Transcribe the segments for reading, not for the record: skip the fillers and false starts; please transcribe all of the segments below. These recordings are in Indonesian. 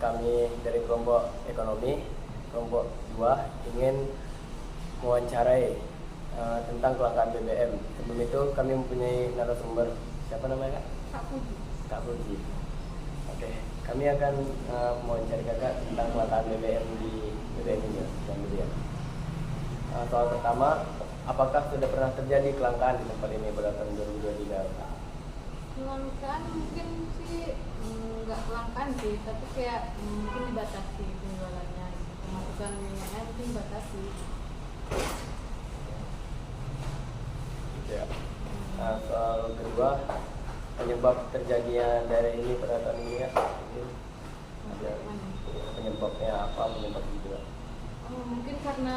kami dari kelompok ekonomi, kelompok 2 ingin mewawancarai tentang kelangkaan BBM. Sebelum itu kami mempunyai narasumber. Siapa namanya Kak? Kak Puji. Kak Puji. Oke, kami akan mewawancari Kakak tentang kelangkaan BBM di BBM ini dan media. Soal pertama, apakah sudah pernah terjadi kelangkaan di tempat ini pada tahun 2023? Kelangkaan mungkin sih nggak kelangkaan sih, tapi kayak mungkin dibatasi penjualannya, pemasukan minyaknya mungkin dibatasi. Ya. Soal kedua, penyebab terjadinya daerah ini pada tahun ini ya, ada penyebabnya apa, penyebab itu ya? Mungkin karena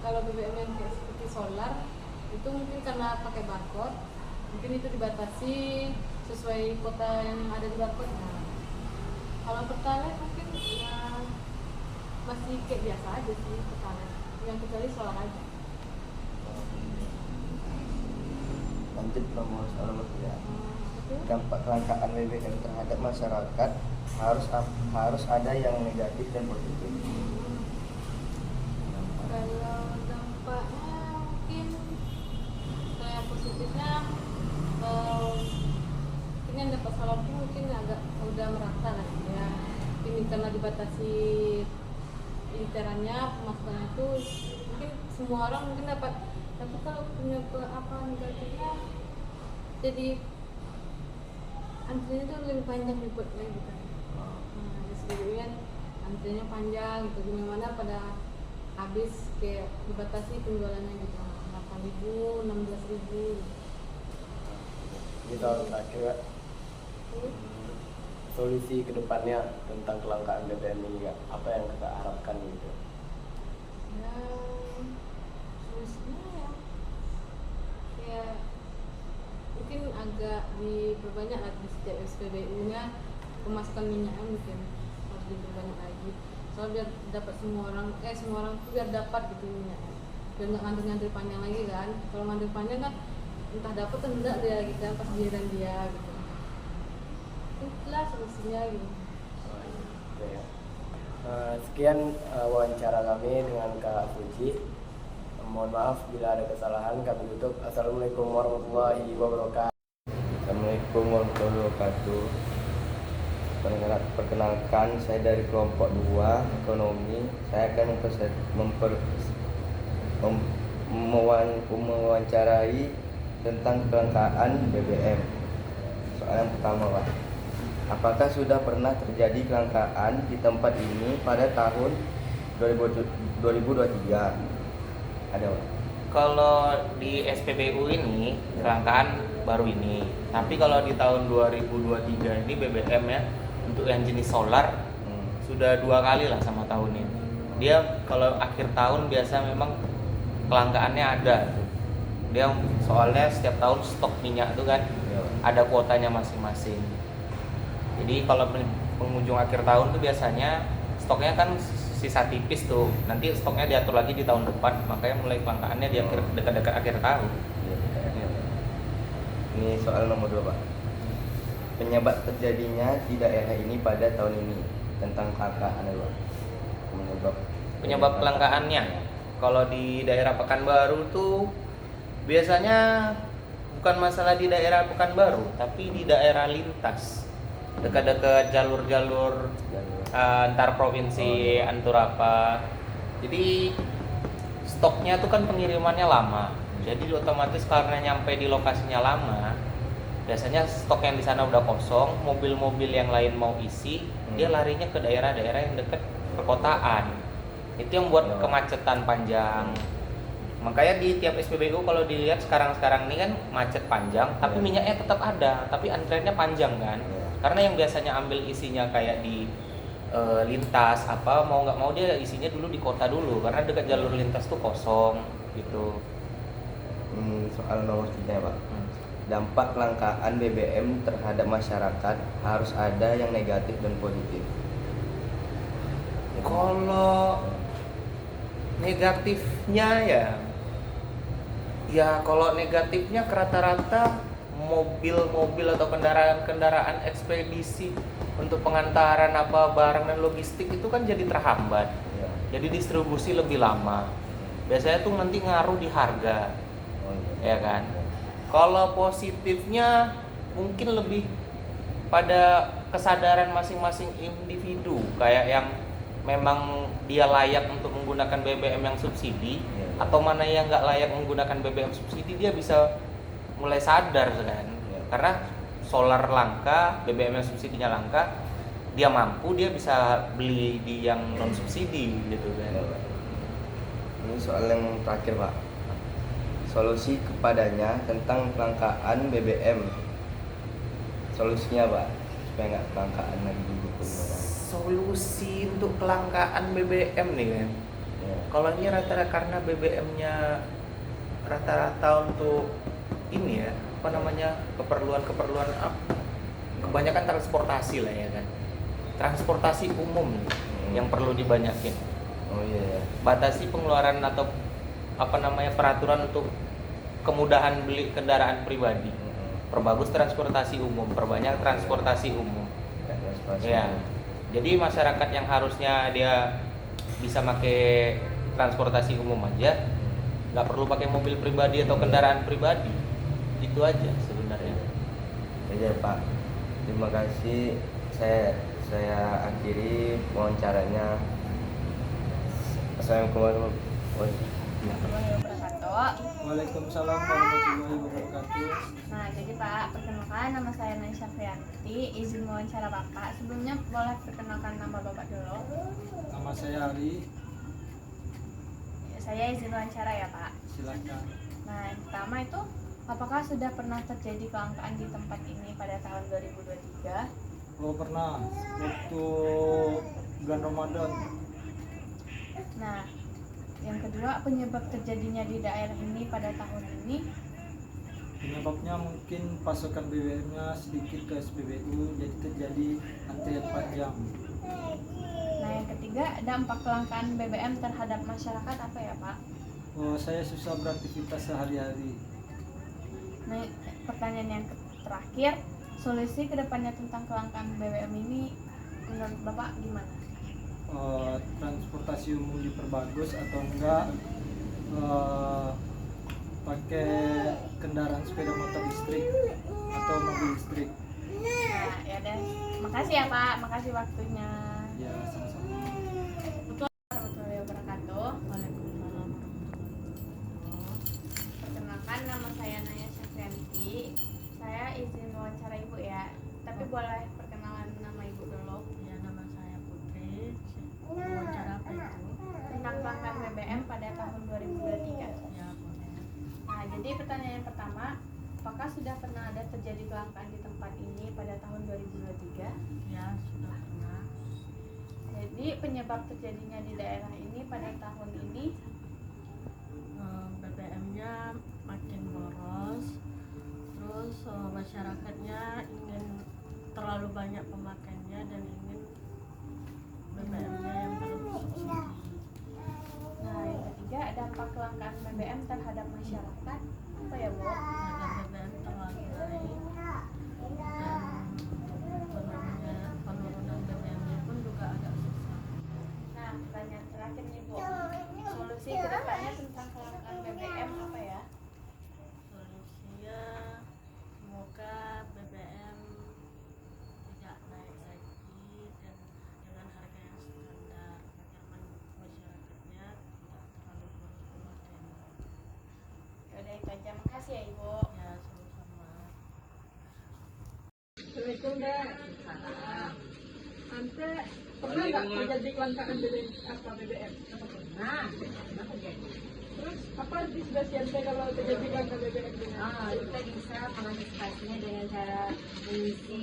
kalau BBM yang kayak seperti solar itu mungkin karena pakai barcode, mungkin itu dibatasi sesuai kota yang ada di barcode. Nah, kalau pertalite mungkin ya masih kayak biasa aja sih pertalite, yang kecuali solar aja. Lanjut nomor soal ketiga. Dampak kelangkaan BBM terhadap masyarakat harus ada yang negatif dan positif. Kalau dampaknya mungkin kayak positifnya mungkin yang dapat solar itu mungkin agak udah merata lah ya. Ini karena dibatasi literannya, pemasukannya itu mungkin semua orang mungkin dapat. Tapi kalau punya apa negatifnya, jadi antrinya tuh lebih panjang ribetnya gitu. Nah, di sini kan antrinya panjang gitu, gimana pada habis kayak dibatasi penjualannya gitu, 8.000, 16.000. Ini tahun terakhir Kak, solusi kedepannya tentang kelangkaan BBM ini Kak, apa yang kita harapkan gitu? Ya, solusinya ya kayak mungkin agak diperbanyak lagi setiap SPBU-nya, pemasukan minyaknya mungkin harus diperbanyak lagi. Soalnya biar dapat semua orang tuh biar dapat gitu minyaknya, biar nggak ngantri-ngantri panjang lagi kan. Kalau ngantri panjang kan entah dapat atau enggak dia gitu kan, pas giliran dia gitu. Itulah solusinya gitu. Oke, ya. Sekian wawancara kami dengan Kak Puji. Mohon maaf bila ada kesalahan, kami tutup. Assalamualaikum warahmatullahi wabarakatuh. Assalamualaikum warahmatullahi wabarakatuh. Perkenalkan, saya dari kelompok 2 ekonomi. Saya akan mewawancarai tentang kelangkaan BBM. Soal yang pertama, Pak. Apakah sudah pernah terjadi kelangkaan di tempat ini pada tahun 2023? Ada, Pak? Kalau di SPBU ini kelangkaan baru ini. Tapi kalau di tahun 2023 ini BBM ya untuk yang jenis solar sudah 2 kali lah sama tahun ini. Dia kalau akhir tahun biasa memang kelangkaannya ada. Dia soalnya setiap tahun stok minyak itu kan ada kuotanya masing-masing. Jadi kalau pengunjung akhir tahun tuh biasanya stoknya kan sisa tipis tuh, nanti stoknya diatur lagi di tahun depan, makanya mulai kelangkaannya di dekat-dekat akhir tahun. Ini soal nomor 2, Pak. Penyebab terjadinya di daerah ini pada tahun ini tentang kelangkaan, Pak. Penyebab kelangkaannya, kalau di daerah Pekanbaru tuh biasanya bukan masalah di daerah Pekanbaru, tapi di daerah lintas, dekat-dekat jalur-jalur antar provinsi, Anturapa. Jadi stoknya tuh kan pengirimannya lama, jadi otomatis karena nyampe di lokasinya lama, biasanya stok yang di sana udah kosong, mobil-mobil yang lain mau isi, dia larinya ke daerah-daerah yang dekat perkotaan. Itu yang buat kemacetan panjang. Makanya di tiap SPBU kalau dilihat sekarang-sekarang ini kan macet panjang, tapi minyaknya tetap ada, tapi antreannya panjang kan. Karena yang biasanya ambil isinya kayak di lintas apa, mau nggak mau dia isinya dulu di kota dulu, karena dekat jalur lintas tuh kosong gitu. Soal nomor 3, Pak. Dampak kelangkaan BBM terhadap masyarakat harus ada yang negatif dan positif. Kalau negatifnya ya kalau negatifnya rata-rata mobil-mobil atau kendaraan-kendaraan ekspedisi untuk pengantaran apa barang dan logistik itu kan jadi terhambat. Ya. Jadi distribusi lebih lama. Biasanya tuh nanti ngaruh di harga. Oh, Ya kan? Kalau positifnya mungkin lebih pada kesadaran masing-masing individu, kayak yang memang dia layak untuk menggunakan BBM yang subsidi atau mana yang nggak layak menggunakan BBM subsidi, dia bisa mulai sadar kan. Karena solar langka, BBM yang subsidinya langka, dia mampu, dia bisa beli di yang non subsidi gitu kan. Ini soal yang terakhir Pak. Solusi kepadanya tentang kelangkaan BBM. Solusinya Pak, supaya nggak kelangkaan lagi gitu. Solusi untuk kelangkaan BBM nih kan. Ya. Kalau ini rata-rata karena BBM-nya rata-rata untuk ini ya, apa namanya, keperluan kebanyakan transportasi lah ya kan. Transportasi umum nih, yang perlu dibanyakin. Oh iya ya. Batasi pengeluaran atau apa namanya, peraturan untuk kemudahan beli kendaraan pribadi. Perbagus transportasi umum, perbanyak transportasi umum. Ya. Jadi masyarakat yang harusnya dia bisa pakai transportasi umum aja, nggak perlu pakai mobil pribadi atau kendaraan pribadi. Itu aja sebenarnya. Ya Pak. Terima kasih. Saya akhiri wawancaranya. Assalamualaikum warahmatullahi wabarakatuh. Waalaikumsalam warahmatullahi wabarakatuh. Nah, jadi Pak, perkenalkan nama saya Nai Syafrianti. Izin wawancara Bapak. Sebelumnya boleh perkenalkan nama Bapak dulu. Nama saya Ari. Saya izin wawancara ya Pak. Silakan. Nah, yang pertama itu, apakah sudah pernah terjadi kelangkaan di tempat ini pada tahun 2023? Oh pernah, waktu bulan Ramadan. Nah, yang kedua, penyebab terjadinya di daerah ini pada tahun ini? Penyebabnya mungkin pasokan BBM-nya sedikit ke SPBU, jadi terjadi antrian panjang. Nah, yang ketiga, dampak kelangkaan BBM terhadap masyarakat apa ya Pak? Oh, saya susah beraktivitas sehari-hari. Nah, pertanyaan yang terakhir, solusi kedepannya tentang kelangkaan BBM ini menurut Bapak gimana? Transportasi umum diperbagus atau enggak pakai kendaraan sepeda motor listrik atau mobil listrik. Nah, ya deh. Makasih ya Pak, makasih waktunya. Ya, sama-sama. Warahmatullahi wabarakatuh. Waalaikumsalam. Perkenalkan, nama saya Naya Syafrianti. Saya izin wawancara Ibu ya. Tapi boleh perkenalan nama Ibu dulu. Ya, nama saya Putri. Wawancara apa itu? Tentang kelangkaan BBM pada tahun 2023. Ya, boleh. Nah, jadi pertanyaan yang pertama, apakah sudah pernah ada terjadi kelangkaan di tempat ini pada tahun 2023? Ya, sudah pernah. Jadi penyebab terjadinya di daerah ini pada tahun ini? BBM-nya makin boros, terus masyarakatnya ingin terlalu banyak pemakaiannya dan ingin BBM-nya yang bersubsidi. Nah, yang ketiga, dampak kelangkaan BBM terhadap masyarakat apa ya Bu? Harga BBM terlalu naik dan penurunan BBM-nya pun juga agak susah. Nah, pertanyaan terakhir nih Bu, solusi kedepannya tentang kelangkaan BBM apa ya? Solusinya semoga BBM tidak naik lagi dan dengan harga yang standar agar masyarakatnya tidak terlalu boros pemakaiannya. Yaudah itu aja, makasih ya Ibu. Ya, sama-sama. Assalamualaikum Dek. Ante pernah nggak terjadi kelangkaan BBM apa BBM? Pernah terjadi. Terus apa antisipasi Ante kalau terjadi kelangkaan BBM? Kita bisa mengantisipasinya dengan cara mengisi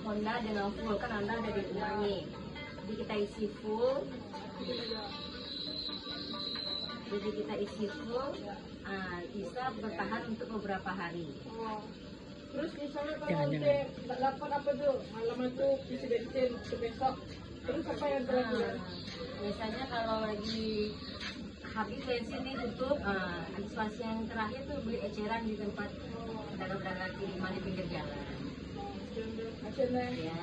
Honda dengan full, kan Honda ada di rumah nih. Jadi kita isi full. Bisa bertahan untuk beberapa hari. Terus misalnya kalau Ante tak dapat apa tuh, malam itu isi bensin besok. Terus apa yang terjadi? Biasanya kalau lagi habis bensin nih tutup, antisipasi yang terakhir tuh beli eceran di tempat pedagang-pedagang kaki lima di pinggir jalan. Hasilnya Ya.